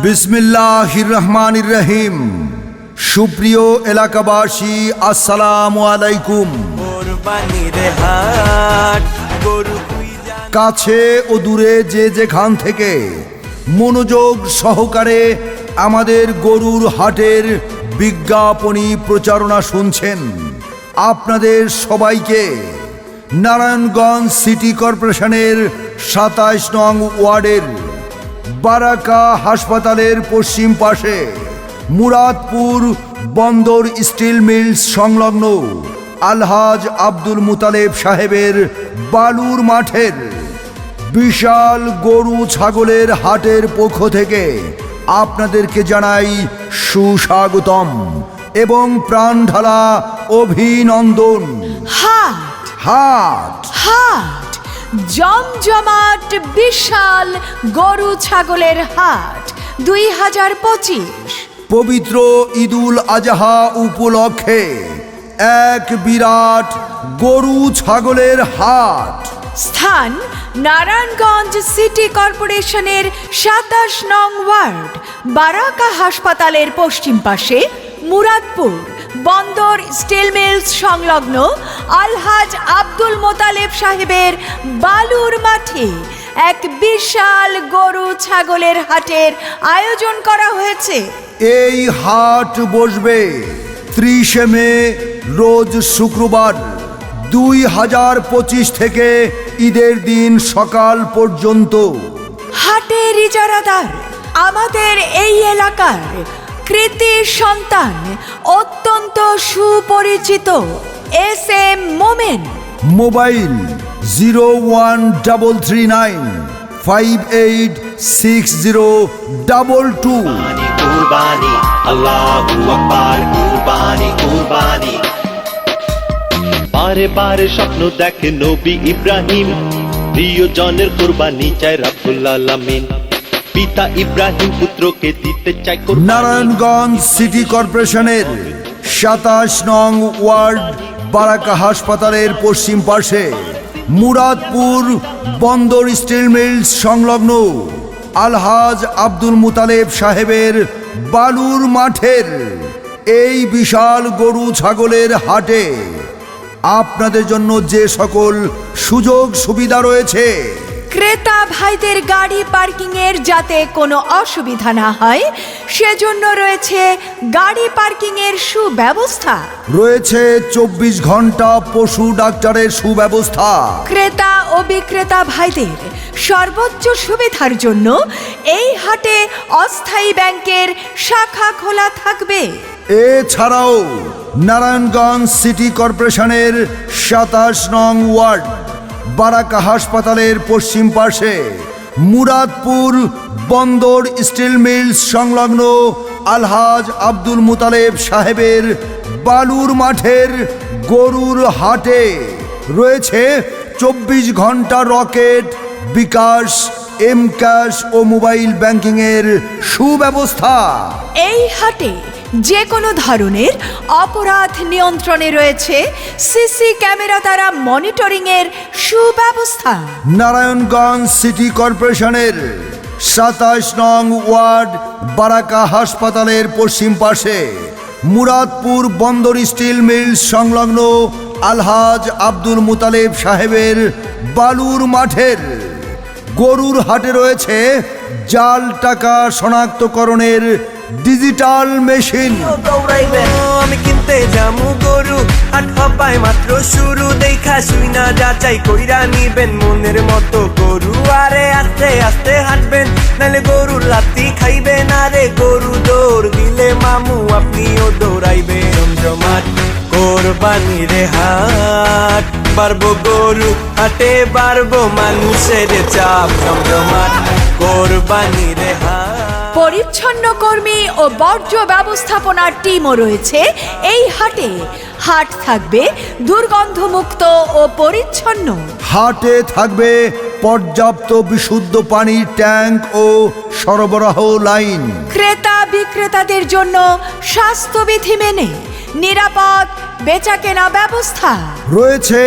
বিসমিল্লাহির রহমানির রহিম। সুপ্রিয় এলাকাবাসী, আসসালামু আলাইকুম। কাছে ও দূরে যে যেখান থেকে মনোযোগ সহকারে আমাদের গরুর হাটের বিজ্ঞাপনী প্রচারণা শুনছেন, আপনাদের সবাইকে নারায়ণগঞ্জ সিটি কর্পোরেশনের ২৭ নং ওয়ার্ডের বারাকা হাসপাতালের পশ্চিম পাশে মুরাদপুর বন্দর স্টিল মিলস সংলগ্ন আলহাজ আব্দুল মুতালেব সাহেবের বালুর মাঠের বিশাল গরু ছাগলের হাটের পক্ষ থেকে আপনাদেরকে জানাই সুস্বাগতম এবং প্রাণঢালা অভিনন্দন। হাট হাট হাট জমজমাট বিশাল গরু ছাগলের হাট 2025। পবিত্র ঈদুল আজহা উপলক্ষে এক বিরাট গরু ছাগলের হাট। স্থান নারায়ণগঞ্জ সিটি কর্পোরেশনের ২৭ নং ওয়ার্ড, বারাকা হাসপাতালের পশ্চিম পাশে মুরাদপুর বন্দর স্টিল মিলস সংলগ্ন আলহাজ আব্দুল মোতালেব সাহেবের বালুর মাঠে এক বিশাল গরু ছাগলের হাটের আয়োজন করা হয়েছে। এই হাট বসবে ৩০ মে রোজ শুক্রবার 2025 থেকে ঈদের দিন সকাল পর্যন্ত। হাটের ইজারাদার আমাদের এই এলাকার কৃতি সন্তান, অত্যন্ত সুপরিচিত এস এম মোমেন। মোবাইল 01039586022। কুরবানি আল্লাহু আকবার, কুরবানি কুরবানি। বারে বারে স্বপ্ন দেখে নবী ইব্রাহিম, প্রিয়জনের কুরবানি চায় রাব্বুল আলামিন। পিতা ইব্রাহিম পুত্রকে দিতে চায় কুরবানি। নারায়ণগঞ্জ সিটি কর্পোরেশনের ২৭ নং ওয়ার্ড, বারাকা হাসপাতালের পশ্চিম পাশে মুরাদপুর বন্দর স্টিল মিলস সংলগ্ন আলহাজ আব্দুল মুতালেব সাহেবের বালুর মাঠের এই বিশাল গরু ছাগলের হাটে আপনাদের জন্য যে সকল সুযোগ সুবিধা রয়েছে, ক্রেতা ভাইদের গাড়ি পার্কিং এর যাতে কোনো অসুবিধা না হয় সেজন্য রয়েছে গাড়ি পার্কিং এর সুব্যবস্থা। রয়েছে ২৪ ঘন্টা পশু ডাক্তারের সুব্যবস্থা। ক্রেতা ও বিক্রেতা ভাইদের সর্বোচ্চ সুবিধার জন্য এই হাটে অস্থায়ী ব্যাংকের শাখা খোলা থাকবে। এছাড়াও নারায়ণগঞ্জ সিটি কর্পোরেশনের ২৭ নং ওয়ার্ড, বারাকা হাসপাতালের পশ্চিম পাশে মুরাদপুর বন্দর স্টিল মিলস সংলগ্ন আলহাজ আব্দুল মুতালেব সাহেবের বালুর মাঠের গরুর হাটে রয়েছে ২৪ ঘন্টা রকেট, বিকাশ, এম ক্যাশ ও মোবাইল ব্যাংকিং এর সুব্যবস্থা। এই হাটে যে কোনো ধরনের অপরাধ নিয়ন্ত্রণে রয়েছে সিসি ক্যামেরা দ্বারা মনিটরিং এর সুব্যবস্থা। নারায়ণগঞ্জ সিটি কর্পোরেশনের ২৭ নং ওয়ার্ড, বারাকা হাসপাতালের পশ্চিম পাশে মুরাদপুর বন্দর স্টিল মিলস সংলগ্ন আলহাজ আব্দুল মুতালেব সাহেবের বালুর মাঠের গরুর হাটে রয়েছে জাল টাকা শনাক্তকরণের ডিজিটাল মেশিন। আমি কিনতে যামু গরু, হাট হবাই মাত্র শুরু, দেখা শুই না যাচাই কইরা নিবেন মনের মতো গরু। আরে আস্তে আস্তে হাঁটবেন, নাহলে গরুর লাত্তি খাইবেন। আরে গরু দৌড় দিলে মামু আপনিও দৌড়াইবেন। জমজমাট কোরবানির হাট, বাড়বো গরু হাটে, বাড়বো মানুষের চাপ। জমজমাট কোরবানির হাট। পরিচ্ছন্ন কর্মী ও বর্জ্য ব্যবস্থাপনার টিমও রয়েছে এই হাটে। হাট থাকবে দুর্গন্ধমুক্ত ও পরিচ্ছন্ন। হাটে থাকবে পর্যাপ্ত বিশুদ্ধ পানির ট্যাঙ্ক ও সরবরাহ লাইন। ক্রেতা বিক্রেতাদের জন্য স্বাস্থ্যবিধি মেনে নিরাপদ বেচাকেনা ব্যবস্থা। রয়েছে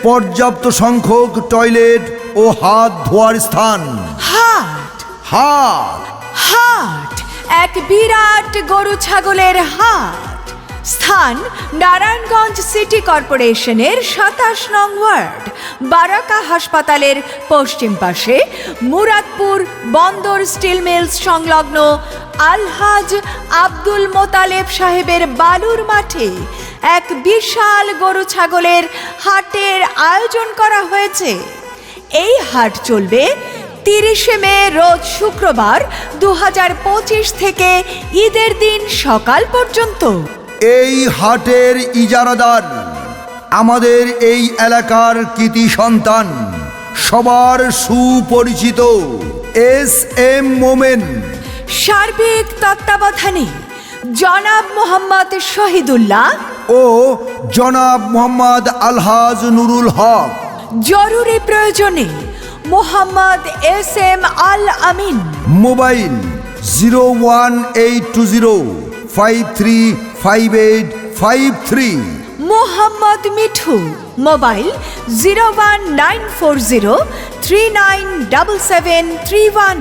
পর্যাপ্ত সংখ্যক টয়লেট ও হাত ধোয়ার স্থান। হাট হাট হাট বিরাট গরু ছাগলের হাট। স্থান নারায়ণগঞ্জ সিটি কর্পোরেশনের ২৭ নং ওয়ার্ড, বারাকা হাসপাতালের পশ্চিম পাশে, মুরাদপুর বন্দর স্টিল মিলস সংলগ্ন আলহাজ আব্দুল মোতালেব সাহেবের বালুর মাঠে এক বিশাল গরু ছাগলের হাটের আয়োজন করা হয়েছে। এই হাট চলবে ৩০শে মে রোজ শুক্রবার ২০২৫ থেকে ঈদের দিন সকাল পর্যন্ত। এই হাটের ইজারাদার আমাদের এই এলাকার কৃতি সন্তান, সবার সুপরিচিত SM মোমেন। সার্বিক তত্ত্বাবধানে জনাব মোহাম্মদ শহীদুল্লাহ ও জনাব মোহাম্মদ আলহাজ নুরুল হক। জরুরি প্রয়োজনে Mohammad SM Al Amin. Mobile 01820535853। Mohammad Mithu. Mobile 01940397731।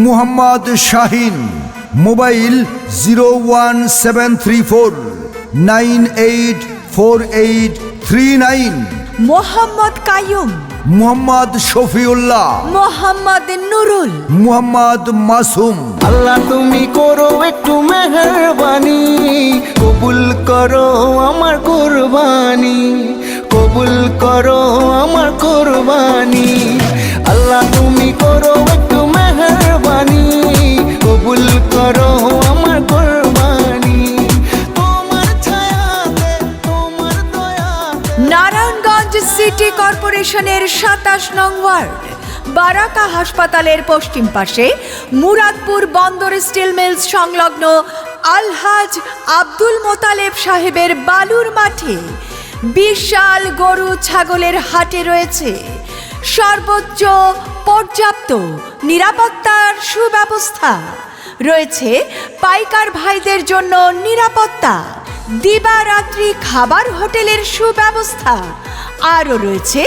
Mohammad Shahin. Mobile 01734984839। Mohammad Kaiyum. Mohammad Shafiullah. Mohammad Nurul. Mohammad Masum. Allah তুমি করো একটু মেহরবানি, কবুল করো আমার কুরবানি, কবুল করো আমার কুরবানি। আল্লাহ তুমি করো একটু মেহরবানি, কবুল করো আমার কুরবানি। তোমার ছায়াতে, তোমার দয়াতে। নারায়ণগঞ্জ সিটি কর্পোরেশনের ২৭ নং ওয়ার্ড, বারাকা হাসপাতালের পশ্চিম পাশে, মুরাদপুর বন্দর স্টিল মিলস সংলগ্ন আলহাজ আব্দুল মোতালেব সাহেবের বালুর মাঠে বিশাল গরু ছাগলের হাটে রয়েছে সর্বোচ্চ পর্যাপ্ত নিরাপত্তার সুব্যবস্থা। রয়েছে পাইকার ভাইদের জন্য নিরাপত্তা, দিবারাত্রি খাবার হোটেলের সুব্যবস্থা। আরও রয়েছে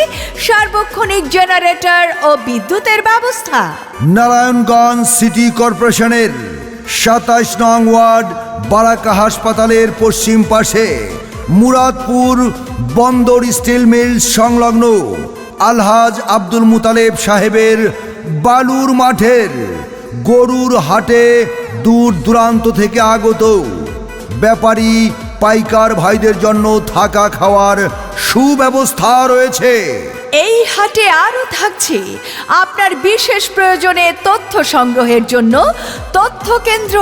সার্বক্ষণিক জেনারেটর ও বিদ্যুতের ব্যবস্থা। নারায়ণগঞ্জ সিটি কর্পোরেশনের ২৭ নং ওয়ার্ড, বারাকা হাসপাতালের পশ্চিম পাশে, মুরাদপুর বন্দর স্টিল মিলস সংলগ্ন আলহাজ আব্দুল মুতালেব সাহেবের বালুর মাঠের গরুর হাটে দূর দূরান্ত থেকে আগত ব্যাপারী পাইকার ভাইদের জন্য থাকা খাওয়ার সুব্যবস্থা রয়েছে। এই হাটে আরও থাকছে আপনার বিশেষ প্রয়োজনে তথ্য সংগ্রহের জন্য তথ্য কেন্দ্র।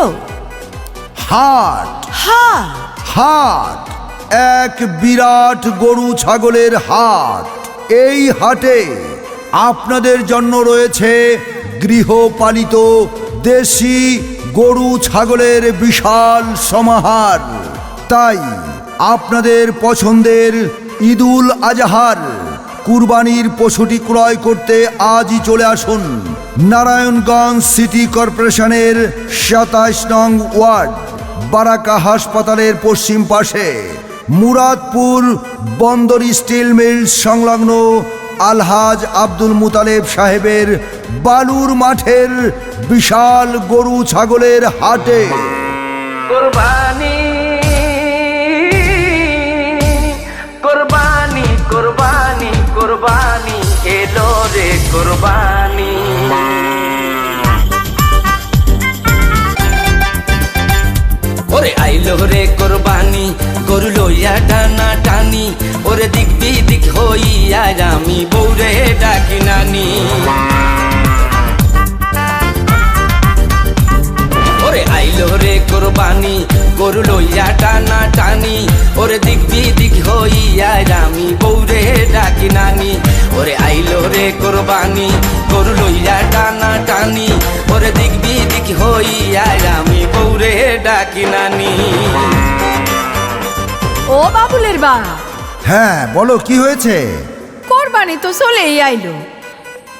হাট হাট হাট এক বিরাট গরু ছাগলের হাট। এই হাটে আপনাদের জন্য রয়েছে গৃহপালিত দেশি গরু ছাগলের বিশাল সমাহার। তাই আপনাদের পছন্দের ঈদুল আজহার কুরবানির পশুটি ক্রয় করতে আজই চলে আসুন নারায়ণগঞ্জ সিটি কর্পোরেশনের ২৭ নং ওয়ার্ড, বারাকা হাসপাতালের পশ্চিম পাশে, মুরাদপুর বন্দর স্টিল মিলস সংলগ্ন আলহাজ আব্দুল মুতালেব সাহেবের বালুর মাঠের বিশাল গরু ছাগলের হাটে। কুরবানি কুরবানি কুরবানি কুরবানি এলো রে কুরবানি। ওরে আইলো রে কুরবানি, গরু লইয়া টানা টানি, ওরে দিক বিদিক হইয়া আমি বৌরে ডাকি নানি। ওরে আইলো রে কুরবানি, গরু লইয়া টানা টানি, ওরে দিক বিদিক হইয়া আমি বৌরে ডাকি নানি। ওরে আইলো রে কুরবানি, গরু লইয়া টানা টানি, ওরে দিক বিদিক হইয়া আমি বৌরে ডাকি নানি। ও বাবুলের বা, হ্যাঁ বলো, কি হয়েছে? কোরবানি তো চলেই আইলো।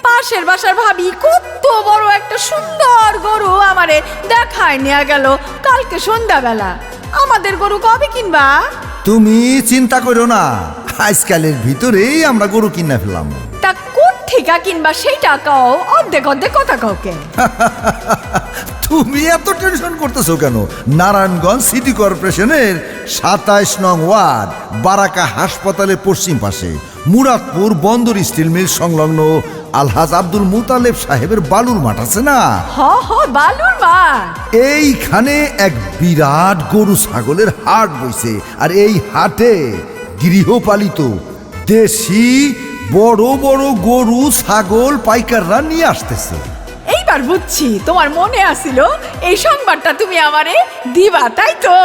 পাশের বাসার ভাবি কত বড় একটা সুন্দর গরু আমারে দেখায় নিয়ে গেল কালকে সন্ধ্যাবেলা। আমাদের গরু কবে কিনবা? তুমি চিন্তা করো না, আজকালের ভিতরেই আমরা গরু কিনে ফেললাম। তা কোথেকে কিনবা সেইটা কও, অর্ধেক অর্ধেক কথা কাউকে। তুমি এত টেনশন করতেছো কেন? নারায়ণগঞ্জ সিটি কর্পোরেশনের 27 নং ওয়ার্ড বারাকা হাসপাতালের পশ্চিম পাশে মুরাদপুর বন্দর স্টিল মিল সংলগ্ন আলহাজ আব্দুল মুতালেব সাহেবের বালুর মাঠ আছে না, হ হ বালুর মাঠ। এইখানে এক বিরাট গরু ছাগলের হাট বইছে। আর এই হাটে গৃহপালিত দেশি বড় বড় গরু ছাগল পাইকাররা নিয়ে আসতেছে। এইবার বুঝছি তোমার মনে আসিল এই সংবাদটা তুমি আমারে দিবা, তাই তো?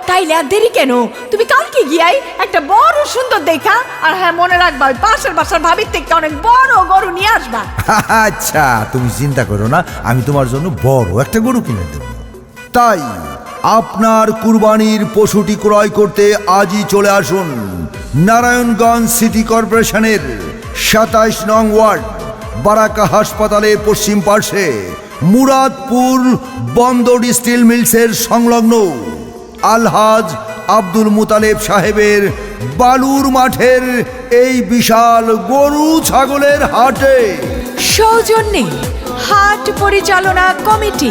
তাইলে আর দেরি কেন, তুমি কালকে গিয়াই একটা বড় সুন্দর দেখা, আর হ্যাঁ মনে রাখবা ওই পাশের বাসার ভাবির থেকে অনেক বড় গরু নিয়ে আসবা। আচ্ছা, তুমি চিন্তা করো না, আমি তোমার জন্য বড় একটা গরু কিনে দেব। তাই আপনার কুরবানির পশুটি ক্রয় করতে আজই চলে আসুন নারায়ণগঞ্জ সিটি কর্পোরেশনের 27 নং ওয়ার্ড বারাকা হাসপাতালের পশ্চিম পাশে মুরাদপুর বন্দর স্টিল মিলসের সংলগ্ন আলহাজ আব্দুল মুতালেব সাহেবের বালুর মাঠের এই বিশাল গরু ছাগলের হাটে। সৌজন্যে হাট পরিচালনা কমিটি।